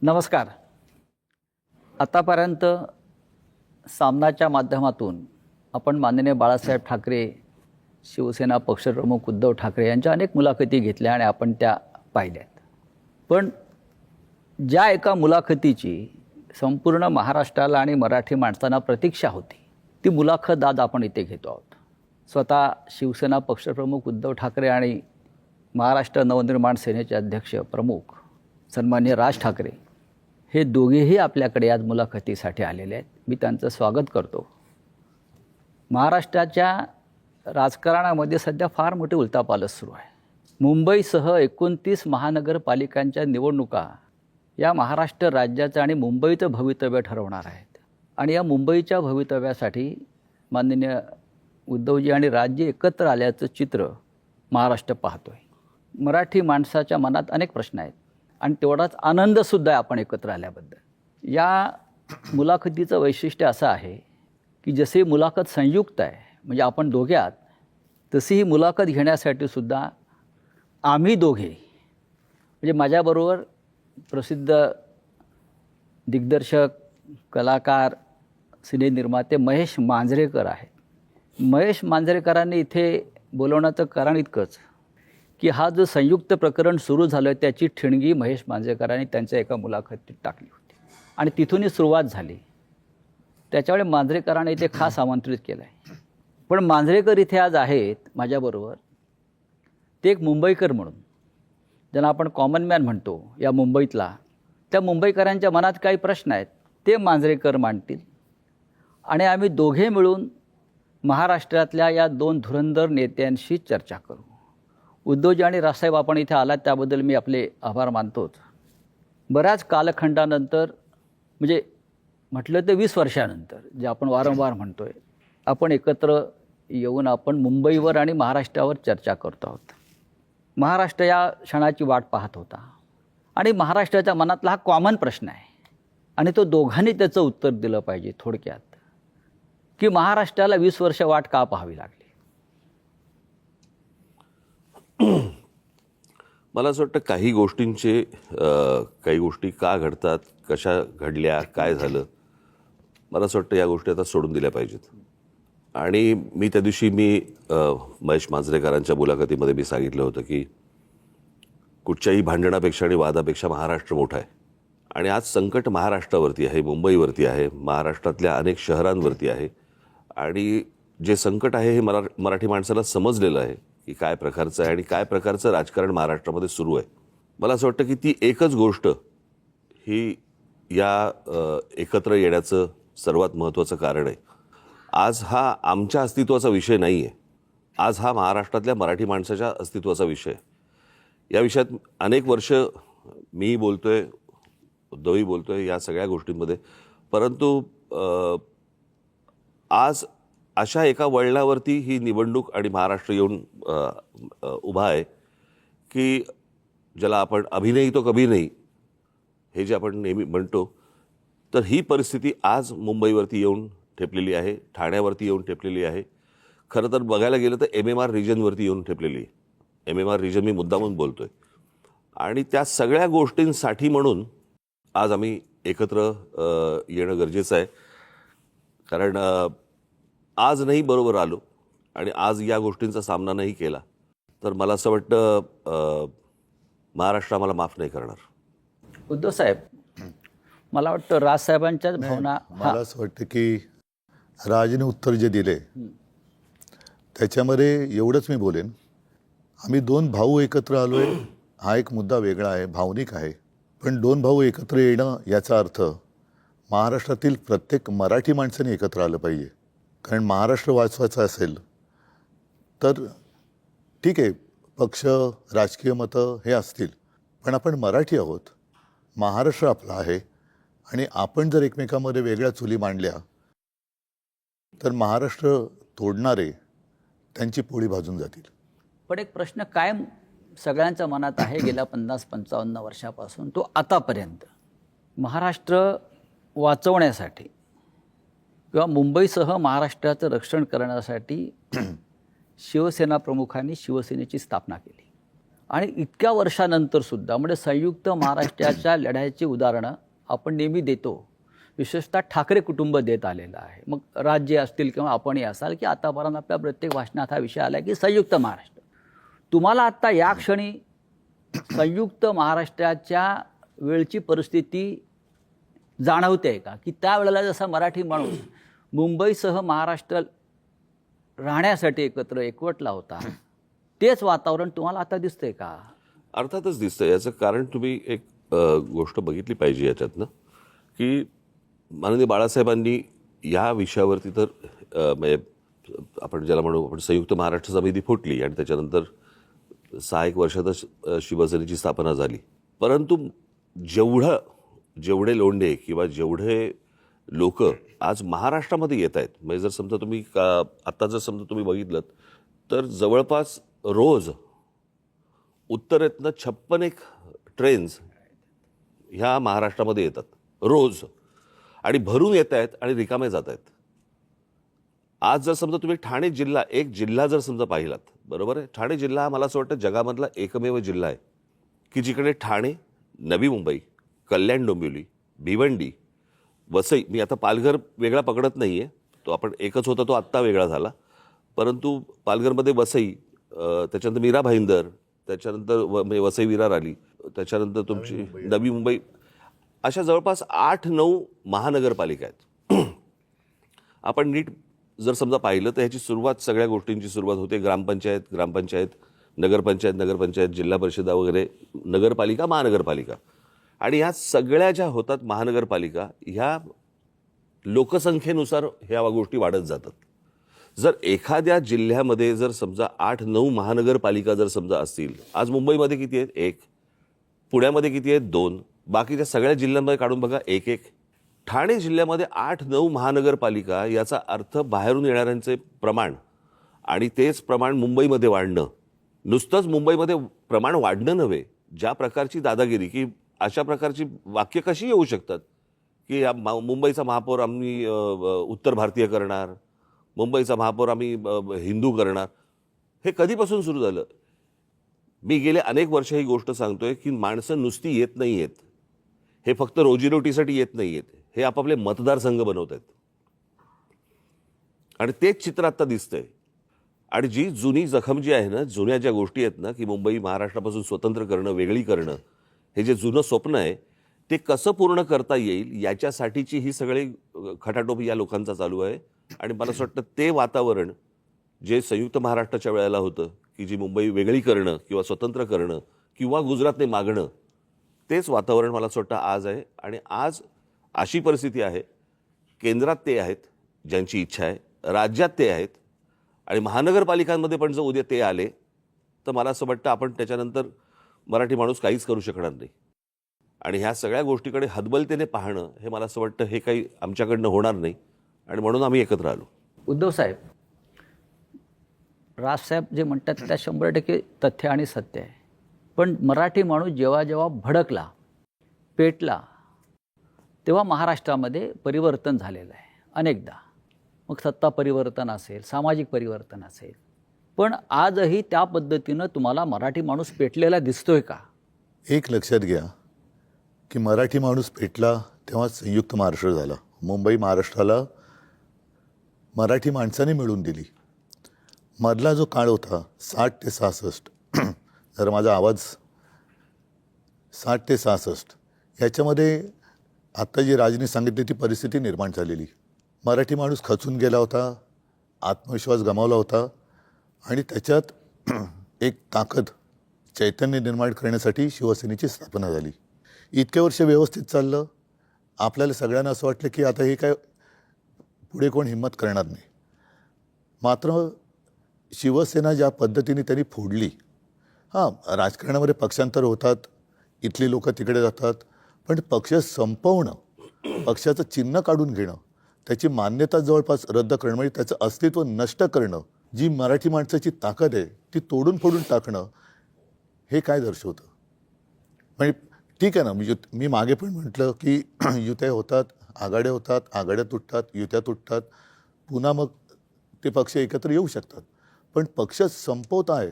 नमस्कार. आतापर्यंत सामनाच्या माध्यमातून आपण माननीय बाळासाहेब ठाकरे, शिवसेना पक्षप्रमुख उद्धव ठाकरे यांच्या अनेक मुलाखती घेतल्या आणि आपण त्या पाहिल्यात. पण ज्या एका मुलाखतीची संपूर्ण महाराष्ट्राला आणि मराठी माणसांना प्रतीक्षा होती, ती मुलाखत आज आपण इथे घेतो आहोत. स्वतः शिवसेना पक्षप्रमुख उद्धव ठाकरे आणि महाराष्ट्र नवनिर्माण सेनेचे अध्यक्ष प्रमुख सन्माननीय राज ठाकरे हे दोघेही आपल्याकडे आज मुलाखतीसाठी आलेले आहेत. मी त्यांचं स्वागत करतो. महाराष्ट्राच्या राजकारणामध्ये सध्या फार मोठी उलथापालथ सुरू आहे. मुंबईसह 29 महानगरपालिकांच्या निवडणुका या महाराष्ट्र राज्याचं आणि मुंबईचं भवितव्य ठरवणार आहेत. आणि या मुंबईच्या भवितव्यासाठी माननीय उद्धवजी आणि राजजी एकत्र आल्याचं चित्र महाराष्ट्र पाहतोय. मराठी माणसाच्या मनात अनेक प्रश्न आहेत आणि तेवढाच आनंदसुद्धा आहे आपण एकत्र आल्याबद्दल. या मुलाखतीचं वैशिष्ट्य असं आहे की जशी मुलाखत संयुक्त आहे, म्हणजे आपण दोघे आहात, तशी ही मुलाखत घेण्यासाठी सुद्धा आम्ही दोघे, म्हणजे माझ्याबरोबर प्रसिद्ध दिग्दर्शक, कलाकार, सिनेनिर्माते महेश मांजरेकर आहेत. महेश मांजरेकरांनी इथे बोलवण्याचं कारण इतकंच की हा जो संयुक्त प्रकरण सुरू झालं आहे त्याची ठिणगी महेश मांजरेकरांनी त्यांच्या एका मुलाखतीत टाकली होती आणि तिथूनही सुरुवात झाली. त्याच्यामुळे मांजरेकरांनी इथे खास आमंत्रित केलं आहे. पण मांजरेकर इथे आज आहेत माझ्याबरोबर. ते एक मुंबईकर म्हणून, ज्यांना आपण कॉमन मॅन म्हणतो या मुंबईतला, त्या मुंबईकरांच्या मनात काही प्रश्न आहेत ते मांजरेकर मांडतील आणि आम्ही दोघे मिळून महाराष्ट्रातल्या या दोन धुरंधर नेत्यांशी चर्चा करू. उद्धवजी आणि राजसाहेब, आपण इथे आलात त्याबद्दल मी आपले आभार मानतोच. बऱ्याच कालखंडानंतर, म्हणजे म्हटलं तर 20 वर्षानंतर, जे आपण वारंवार म्हणतो आहे, आपण एकत्र येऊन आपण मुंबईवर आणि महाराष्ट्रावर चर्चा करतो आहोत. महाराष्ट्र या क्षणाची वाट पाहत होता आणि महाराष्ट्राच्या मनातला हा कॉमन प्रश्न आहे आणि तो दोघांनी त्याचं उत्तर दिलं पाहिजे. थोडक्यात की महाराष्ट्राला 20 वर्ष वाट का पाहावी लागली? मला असं वाटतं काही गोष्टी का घडतात, कशा घडल्या, काय झालं, मला असं वाटतं या गोष्टी आता सोडून दिल्या पाहिजेत. आणि मी त्या दिवशी महेश मांजरेकरांच्या मुलाखतीमध्ये मी सांगितलं होतं की कुठच्याही भांडणापेक्षा आणि वादापेक्षा महाराष्ट्र मोठा आहे आणि आज संकट महाराष्ट्रावरती आहे, मुंबईवरती आहे, महाराष्ट्रातल्या अनेक शहरांवरती आहे. आणि जे संकट आहे हे मराठी माणसाला समजलेलं आहे की काय प्रकारचं आहे आणि काय प्रकारचं राजकारण महाराष्ट्रामध्ये सुरू आहे. मला असं वाटतं की ती एकच गोष्ट ही या एकत्र येण्याचं सर्वात महत्त्वाचं कारण आहे. आज हा आमच्या अस्तित्वाचा विषय नाही आहे, आज हा महाराष्ट्रातल्या मराठी माणसाच्या अस्तित्वाचा विषय आहे. या विषयात अनेक वर्ष मी बोलतोय, उद्धवही बोलतोय या सगळ्या गोष्टींमध्ये. परंतु आज अशा एका वळणावरती ही निवडणूक आणि महाराष्ट्र येऊन उभा आहे की ज्याला आपण अभी नहीं तो कभी नहीं हे जे आपण नेहमी म्हणतो, तर ही परिस्थिती आज मुंबईवरती येऊन ठेपलेली आहे, ठाण्यावरती येऊन ठेपलेली आहे. खरं तर बघायला गेलं तर MMR रिजनवरती येऊन ठेपलेली आहे. MMR रिजन मी मुद्दामून बोलतोय. आणि त्या सगळ्या गोष्टींसाठी म्हणून आज आम्ही एकत्र येणं गरजेचं आहे. कारण आज नाही बरोबर आलो आणि आज या गोष्टींचा सामना नाही केला तर मला असं वाटतं महाराष्ट्र आम्हाला माफ नाही करणार. उद्धव साहेब, मला वाटतं राजसाहेबांच्याच भावना. मला असं वाटतं की राजने उत्तर जे दिले त्याच्यामध्ये एवढंच मी बोलेन, आम्ही दोन भाऊ एकत्र आलो आहे हा एक मुद्दा वेगळा आहे, भावनिक आहे. पण दोन भाऊ एकत्र येणं याचा अर्थ महाराष्ट्रातील प्रत्येक मराठी माणसाने एकत्र आलं पाहिजे. कारण महाराष्ट्र वाचवायचा असेल तर ठीक आहे, पक्ष, राजकीय मतं हे असतील, पण आपण मराठी आहोत, महाराष्ट्र आपला आहे. आणि आपण जर एकमेकांमध्ये वेगळ्या चुली मांडल्या तर महाराष्ट्र तोडणारे त्यांची पोळी भाजून जातील. पण एक प्रश्न कायम सगळ्यांच्या मनात आहे गेल्या 50-55 वर्षापासून, तो आतापर्यंत. महाराष्ट्र वाचवण्यासाठी किंवा मुंबईसह महाराष्ट्राचं रक्षण करण्यासाठी शिवसेना प्रमुखांनी शिवसेनेची स्थापना केली. आणि इतक्या वर्षानंतर सुद्धा म्हणजे संयुक्त महाराष्ट्राच्या लढ्याची उदाहरणं आपण नेहमी देतो. विशेषतः ठाकरे कुटुंब देत आलेलं आहे. मग राज्य असतील किंवा आपणही असाल की आतापर्यंत आपल्या प्रत्येक भाषणात हा विषय आला की संयुक्त महाराष्ट्र. तुम्हाला आत्ता या क्षणी संयुक्त महाराष्ट्राच्या वेळची परिस्थिती जाणवते का, की त्यावेळेला जसा मराठी माणूस मुंबईसह महाराष्ट्र राहण्यासाठी एकवटला होता, तेच वातावरण तुम्हाला आता दिसतंय का? अर्थातच दिसतं. याचं कारण तुम्ही एक गोष्ट बघितली पाहिजे याच्यातनं, की माननीय बाळासाहेबांनी या विषयावरती तर म्हणजे आपण ज्याला म्हणू आपण संयुक्त महाराष्ट्र समिती फुटली आणि त्याच्यानंतर 6-1 वर्षातच शिवसेनेची स्थापना झाली. परंतु जेवढे लोंढे किंवा जेवढे लोक आज महाराष्ट्रामध्ये येत आहेत, म्हणजे जर समजा तुम्ही आत्ता जर समजा तुम्ही बघितलं तर जवळपास रोज उत्तरेतनं 56 ट्रेन्स ह्या महाराष्ट्रामध्ये येतात रोज, आणि भरून येत आहेत आणि रिकामे जात आहेत. आज जर समजा तुम्ही ठाणे जिल्हा, एक जिल्हा जर समजा पाहिलात, बरोबर आहे, ठाणे जिल्हा हा मला असं वाटतं जगामधला एकमेव जिल्हा आहे की जिकडे ठाणे, नवी मुंबई, कल्याण डोंबिवली, भिवंडी, वसई, मी आता पालघर वेगळा पकडत नाही आहे, तो आपण एकच होता, तो आत्ता वेगळा झाला, परंतु पालघरमध्ये वसई, त्याच्यानंतर मीरा भाईंदर, त्याच्यानंतर म्हणजे वसई विरार आली, त्याच्यानंतर तुमची नवी मुंबई, अशा जवळपास 8-9 महानगरपालिका आहेत. आपण नीट जर समजा पाहिलं तर ह्याची सुरुवात, सगळ्या गोष्टींची सुरुवात होते ग्रामपंचायत, नगरपंचायत, जिल्हा परिषदा वगैरे, नगरपालिका, महानगरपालिका, आणि ह्या सगळ्या ज्या होतात महानगरपालिका, ह्या लोकसंख्येनुसार ह्या गोष्टी वाढत जातात. जर एखाद्या जिल्ह्यामध्ये जर समजा 8-9 महानगरपालिका जर समजा असतील, आज मुंबईमध्ये किती आहेत? 1. पुण्यामध्ये किती आहेत? 2. बाकीच्या सगळ्या जिल्ह्यांमध्ये काढून बघा 1-1. ठाणे जिल्ह्यामध्ये 8-9 महानगरपालिका, याचा अर्थ बाहेरून येणाऱ्यांचे प्रमाण आणि तेच प्रमाण मुंबईमध्ये वाढणं, नुसतंच मुंबईमध्ये प्रमाण वाढणं नव्हे, ज्या प्रकारची दादागिरी, की अशा प्रकारची वाक्य कशी येऊ शकतात की मुंबईचा महापौर आम्ही उत्तर भारतीय करणार, मुंबईचा महापौर आम्ही हिंदू करणार. हे कधीपासून सुरू झालं? मी गेले अनेक वर्ष ही गोष्ट सांगतोय की माणसं नुसती येत नाही आहेत, हे फक्त रोजीरोटीसाठी येत नाही आहेत, हे आपापले मतदारसंघ बनवत आहेत, आणि तेच चित्र आता दिसतंय. आणि जी जुनी जखम जी आहे ना, जुन्या ज्या गोष्टी आहेत ना, की मुंबई महाराष्ट्रापासून स्वतंत्र करणं, वेगळी करणं, हे जे जुनं स्वप्न आहे ते कसं पूर्ण करता येईल याच्यासाठीची ही सगळी खटाटोप या लोकांचा चालू आहे. आणि मला असं वाटतं ते वातावरण जे संयुक्त महाराष्ट्राच्या वेळेला होतं, की जी मुंबई वेगळी करणं किंवा स्वतंत्र करणं किंवा गुजरातने मागणं, तेच वातावरण मला असं वाटतं आज आहे. आणि आज अशी परिस्थिती आहे, केंद्रात ते आहेत ज्यांची इच्छा आहे, राज्यात ते आहेत, आणि महानगरपालिकांमध्ये पण जर उद्या ते आले तर मला असं वाटतं आपण त्याच्यानंतर मराठी माणूस काहीच करू शकणार नाही. आणि ह्या सगळ्या गोष्टीकडे हतबलतेने पाहणं, हे मला असं वाटतं हे काही आमच्याकडनं होणार नाही, आणि म्हणून आम्ही एकत्र आलो. उद्धव साहेब, राजसाहेब जे म्हणतात त्या 100% तथ्य आणि सत्य आहे. पण मराठी माणूस जेव्हा जेव्हा भडकला, पेटला, तेव्हा महाराष्ट्रामध्ये परिवर्तन झालेलं आहे अनेकदा. मग सत्ता परिवर्तन असेल, सामाजिक परिवर्तन असेल, पण आजही त्या पद्धतीनं तुम्हाला मराठी माणूस पेटलेला दिसतोय का? एक लक्षात घ्या की मराठी माणूस पेटला तेव्हा संयुक्त महाराष्ट्र झाला. मुंबई महाराष्ट्राला मराठी माणसाने मिळून दिली. मधला जो काळ होता 60 ते 66, जर माझा आवाज 60 ते 66, याच्यामध्ये आत्ता जी राजनी सांगितली ती परिस्थिती निर्माण झालेली. मराठी माणूस खचून गेला होता, आत्मविश्वास गमावला होता, आणि त्याच्यात एक ताकद, चैतन्य निर्माण करण्यासाठी शिवसेनेची स्थापना झाली. इतके वर्ष व्यवस्थित चाललं. आपल्याला सगळ्यांना असं वाटलं की आता हे काय पुढे कोण हिंमत करणार नाही. मात्र शिवसेना ज्या पद्धतीने त्यांनी फोडली, राजकारणामध्ये पक्षांतर होतात, इथली लोक तिकडे जातात, पण पक्ष संपवणं, पक्षाचं चिन्ह काढून घेणं, त्याची मान्यता जवळपास रद्द करणं, म्हणजे त्याचं अस्तित्व नष्ट करणं, जी मराठी माणसाची ताकद आहे ती तोडून फोडून टाकणं, हे काय दर्शवतं? म्हणजे ठीक आहे ना, मी मागे पण म्हटलं की युत्या होतात, आघाड्या होतात, आघाड्या तुटतात, युत्या तुटतात, पुन्हा मग ते पक्ष एकत्र येऊ शकतात, पण पक्ष संपवत आहे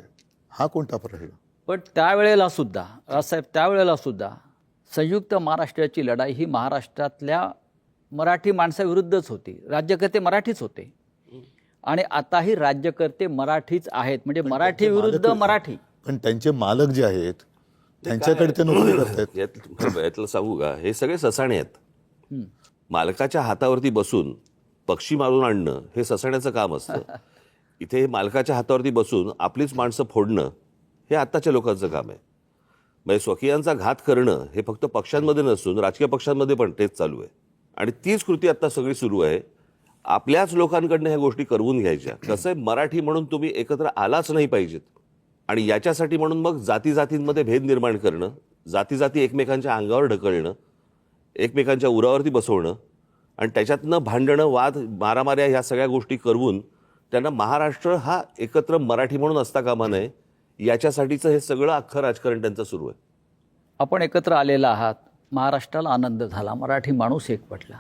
हा कोणता प्रश्न? पण त्यावेळेला सुद्धा राजसाहेब त्यावेळेला सुद्धा संयुक्त महाराष्ट्राची लढाई ही महाराष्ट्रातल्या मराठी माणसाविरुद्धच होती. राज्यकर्ते मराठीच होते आणि आताही राज्यकर्ते मराठीच आहेत. म्हणजे मराठी विरुद्ध मराठी. पण त्यांचे मालक जे आहेत त्यांच्याकडे ते नोकरी करतात. यातलं सांगू का, हे सगळे ससाणे आहेत. मालकाच्या हातावरती बसून पक्षी मारून आणणं हे ससाण्याचं काम असतं. इथे मालकाच्या हातावरती बसून आपलीच माणसं फोडणं हे आत्ताच्या लोकांचं काम आहे. म्हणजे स्वकीयांचा घात करणं हे फक्त पक्षांमध्ये नसून राजकीय पक्षांमध्ये पण तेच चालू आहे. आणि तीच कृती आता सगळी सुरू आहे. आपल्याच लोकांकडनं ह्या गोष्टी करवून घ्यायच्या. कसं आहे, मराठी म्हणून तुम्ही एकत्र आलाच नाही पाहिजेत. आणि याच्यासाठी म्हणून मग जाती जातींमध्ये भेद निर्माण करणं, जाती जाती एकमेकांच्या अंगावर ढकलणं, एकमेकांच्या उरावरती बसवणं आणि त्याच्यातनं भांडणं, वाद, मारामाऱ्या ह्या सगळ्या गोष्टी करवून त्यांना महाराष्ट्र हा एकत्र मराठी म्हणून असता कामा नये, याच्यासाठीचं हे सगळं अख्खं राजकारण त्यांचं सुरू आहे. आपण एकत्र आलेला आहात, महाराष्ट्राला आनंद झाला, मराठी माणूस एकवटला.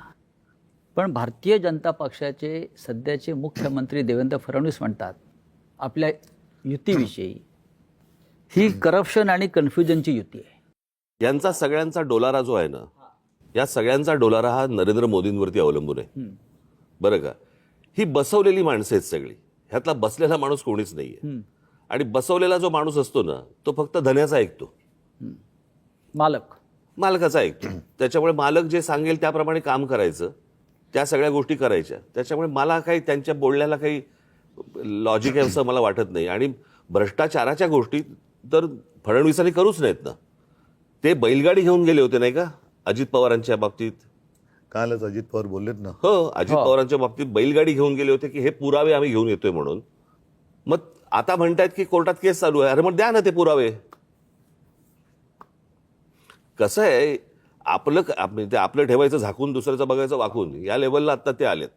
पण भारतीय जनता पक्षाचे सध्याचे मुख्यमंत्री देवेंद्र फडणवीस म्हणतात आपल्या युतीविषयी, ही करप्शन आणि कन्फ्युजनची युती आहे. यांचा सगळ्यांचा डोलारा जो आहे ना, या सगळ्यांचा डोलारा हा नरेंद्र मोदींवरती अवलंबून आहे. बरं का, ही बसवलेली माणसं आहेत सगळी. ह्यातला बसलेला माणूस कोणीच नाहीये. आणि बसवलेला जो माणूस असतो ना, तो फक्त धन्याचा ऐकतो, मालकाचा ऐकतो. त्याच्यामुळे मालक जे सांगेल त्याप्रमाणे काम करायचं, त्या सगळ्या गोष्टी करायच्या. त्याच्यामुळे मला काही त्यांच्या बोलण्याला काही लॉजिक आहे असं मला वाटत नाही. आणि भ्रष्टाचाराच्या गोष्टी तर फडणवीसांनी करूच नाहीत ना. ते बैलगाडी घेऊन गेले होते नाही का अजित पवारांच्या बाबतीत. कालच अजित पवार बोललेत ना. हो, अजित पवारांच्या बाबतीत बैलगाडी घेऊन गेले होते की हे पुरावे आम्ही घेऊन येतोय म्हणून. मग आता म्हणतायत की कोर्टात केस चालू आहे. अरे मग द्या ना ते पुरावे. कसं आहे, आपलं ठेवायचं झाकून, दुसऱ्याचं बघायचं वाकून, या लेवलला आता ते आलेत.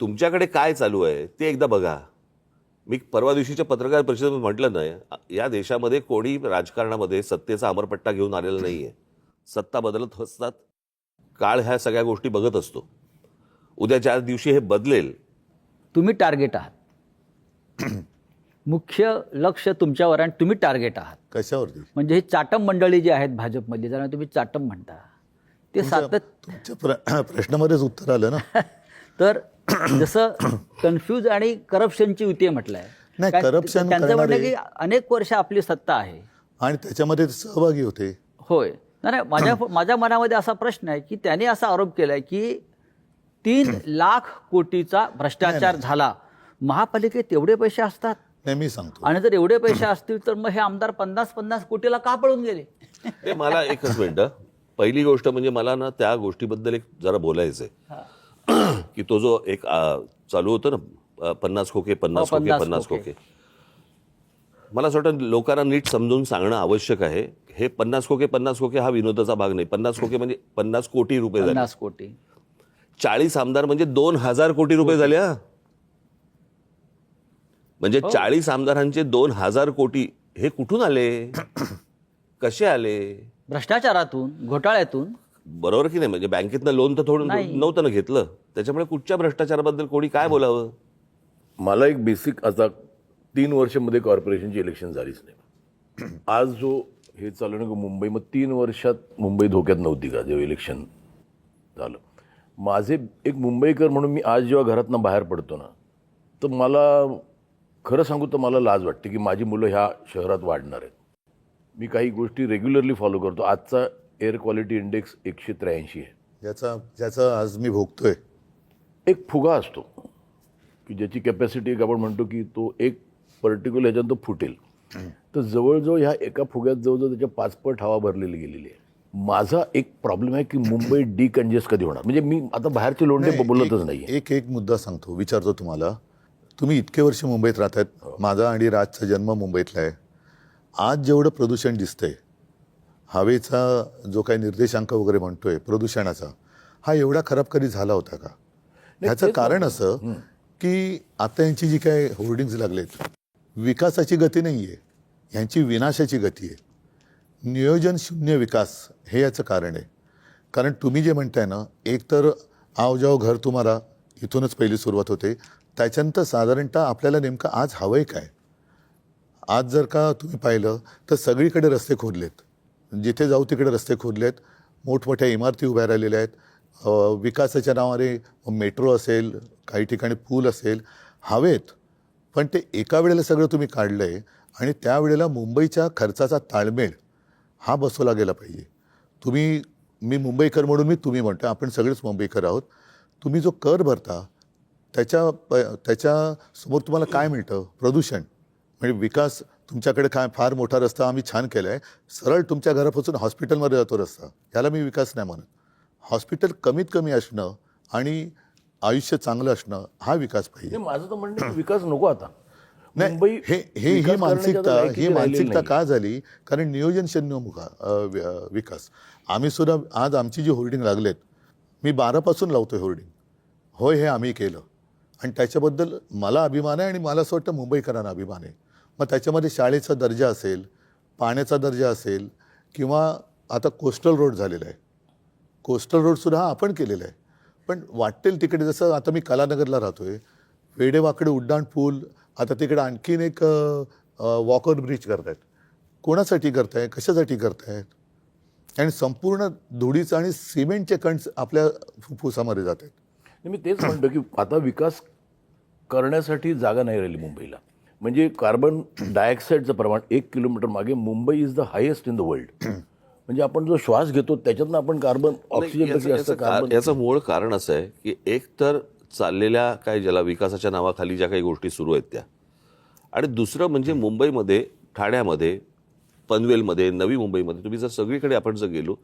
तुमच्याकडे काय चालू आहे ते एकदा बघा. मी परवा दिवशीच्या पत्रकार परिषदेमध्ये म्हटलं नाही, या देशामध्ये कोणी राजकारणामध्ये सत्तेचा अमरपट्टा घेऊन आलेला नाहीये. सत्ता बदलत असतात, काळ ह्या सगळ्या गोष्टी बघत असतो. उद्या ज्या दिवशी हे बदलेल, तुम्ही टार्गेट आहात. मुख्य लक्ष तुमच्यावर आणि तुम्ही टार्गेट आहात. कशावरती? म्हणजे ही चाटम मंडळी जी आहेत भाजपमधली, ज्यांना तुम्ही चाटम म्हणता, ते तुमच्या प्रश्नामध्येच उत्तर आलं ना. तर जसं कन्फ्यूज आणि करप्शनची युती म्हटलंय. नाही, करप्शन त्यांचं म्हणणं करणारे- की अनेक वर्ष आपली सत्ता आहे आणि त्याच्यामध्ये सहभागी होते. होय. नाही, माझ्या मनामध्ये असा प्रश्न आहे की त्याने असा आरोप केलाय की 3 लाख कोटीचा भ्रष्टाचार झाला. महापालिकेत एवढे पैसे असतात नाही, मी सांगतो. आणि जर एवढे पैसे असतील तर मग हे आमदार 50-50 कोटीला का पळून गेले? हे मला एकच मिनिट. पहिली गोष्ट म्हणजे मला ना त्या गोष्टीबद्दल एक जरा बोलायचंय की तो जो एक चालू होतं ना 50 खोके 50 खोके 50 खोके, मला असं वाटतं लोकांना नीट समजून सांगणं आवश्यक आहे. हे 50 खोके 50 खोके हा विनोदाचा भाग नाही. 50 खोके म्हणजे 50 कोटी रुपये झाले. 50 कोटी. 40 आमदार म्हणजे 2000 कोटी रुपये झाले. म्हणजे 40 आमदारांचे 2000 कोटी हे कुठून आले, कसे आले? भ्रष्टाचारातून, घोटाळ्यातून. बरोबर की नाही? म्हणजे बँकेतनं लोन तर थोडं नव्हतं ना घेतलं. त्याच्यामुळे कुठच्या भ्रष्टाचाराबद्दल कोणी काय बोलावं? मला एक बेसिक, आता 3 वर्षामध्ये कॉर्पोरेशनची इलेक्शन झालीच नाही. आज जो हे चालू ना मुंबई, मग 3 वर्षात मुंबई धोक्यात नव्हती का जेव्हा इलेक्शन झालं? माझे एक मुंबईकर म्हणून मी आज जेव्हा घरातनं बाहेर पडतो ना, तर मला खरं सांगू तर मला लाज वाटते की माझी मुलं ह्या शहरात वाढणार आहेत. मी काही गोष्टी रेग्युलरली फॉलो करतो. आजचा एअर क्वालिटी इंडेक्स 183 आहे. ज्याचा आज मी भोगतोय. एक फुगा असतो की ज्याची कॅपॅसिटी एक आपण म्हणतो की तो एक पर्टिक्युलर ह्याच्यात तो फुटेल. तर जवळजवळ ह्या एका फुग्यात जवळजवळ त्याच्या 5 पट हवा भरलेली गेलेली आहे. माझा एक प्रॉब्लेम आहे की मुंबई डिकंजेस्ट कधी होणार? म्हणजे मी आता बाहेरचे लोंढे बोलतच नाही. एक मुद्दा सांगतो, विचारतो तुम्हाला. तुम्ही इतके वर्ष मुंबईत राहतात. माझा आणि राजचा जन्म मुंबईतला आहे. आज जेवढं प्रदूषण दिसतंय, हवेचा जो काही निर्देशांक वगैरे म्हणतोय प्रदूषणाचा, हा एवढा खराब कधी झाला होता का? ह्याचं कारण असं की आता यांची जी काय होर्डिंग्स लागलेत, विकासाची गती नाही आहे, ह्यांची विनाशाची गती आहे. नियोजन शून्य विकास हे याचं कारण आहे. कारण तुम्ही जे म्हणताय ना, एक तर आओ जाओ घर तुम्हाला, इथूनच पहिली सुरुवात होते. त्याच्यानंतर साधारणतः आपल्याला नेमकं आज हवंय काय? आज जर का तुम्ही पाहिलं तर सगळीकडे रस्ते खोदलेत, जिथे जाऊ तिकडे रस्ते खोदलेत, मोठमोठ्या इमारती उभ्या राहिलेल्या आहेत. विकासाच्या नावाने मेट्रो असेल, काही ठिकाणी पूल असेल, हवेत. पण ते एका वेळेला सगळं तुम्ही काढलं आहे आणि त्यावेळेला मुंबईच्या खर्चाचा ताळमेळ हा बसवला गेला पाहिजे. मी मुंबईकर म्हणून मी तुम्ही म्हणतो, आपण सगळेच मुंबईकर आहोत. तुम्ही जो कर भरता त्याच्यासमोर तुम्हाला काय मिळतं? प्रदूषण. म्हणजे विकास तुमच्याकडे काय फार मोठा रस्ता आम्ही छान केला आहे, सरळ तुमच्या घरापासून हॉस्पिटलमध्ये जातो रस्ता, याला मी विकास नाही म्हणत. हॉस्पिटल कमीत कमी असणं आणि आयुष्य चांगलं असणं हा विकास पाहिजे. माझं तर म्हणणं आहे, विकास नको आता. नाही, मुंबई ही विकास मानसिकता करण्याच्या लायकीची ही राहिलेली मानसिकता नाही. का झाली? कारण नियोजन शून्य विकास. आम्ही सुद्धा आज आमची जी होर्डिंग लागलेत, मी 12पासून लावतोय होर्डिंग. होय, हे आम्ही केलं आणि त्याच्याबद्दल मला अभिमान आहे आणि मला असं वाटतं मुंबईकरांना अभिमान आहे. मग त्याच्यामध्ये शाळेचा दर्जा असेल, पाण्याचा दर्जा असेल, किंवा आता कोस्टल रोड झालेला आहे. कोस्टल रोडसुद्धा हा आपण केलेला आहे. पण वाटेल तिकडे, जसं आता मी कलानगरला राहतोय, वेडेवाकडे उड्डाण पूल, आता तिकडे आणखीन एक वॉकर ब्रिज करतायत. कोणासाठी करताय? कशासाठी करतायत? आणि संपूर्ण धुळीचं आणि सिमेंटचे कण आपल्या फुफ्फुसामध्ये जात आहेत. मी तेच म्हणतो की आता विकास करण्यासाठी जागा नाही राहिली मुंबईला. म्हणजे कार्बन डायऑक्साईडचं प्रमाण 1 किलोमीटर मागे Mumbai is the highest in the world. म्हणजे आपण जो श्वास घेतो त्याच्यातनं आपण कार्बन ऑक्सिजन याचं मूळ कारण असं आहे की एक तर चाललेल्या काय ज्याला विकासाच्या नावाखाली ज्या काही गोष्टी सुरू आहेत त्या, आणि दुसरं म्हणजे मुंबईमध्ये, ठाण्यामध्ये, पनवेलमध्ये, नवी मुंबईमध्ये तुम्ही जर सगळीकडे आपण जर गेलो,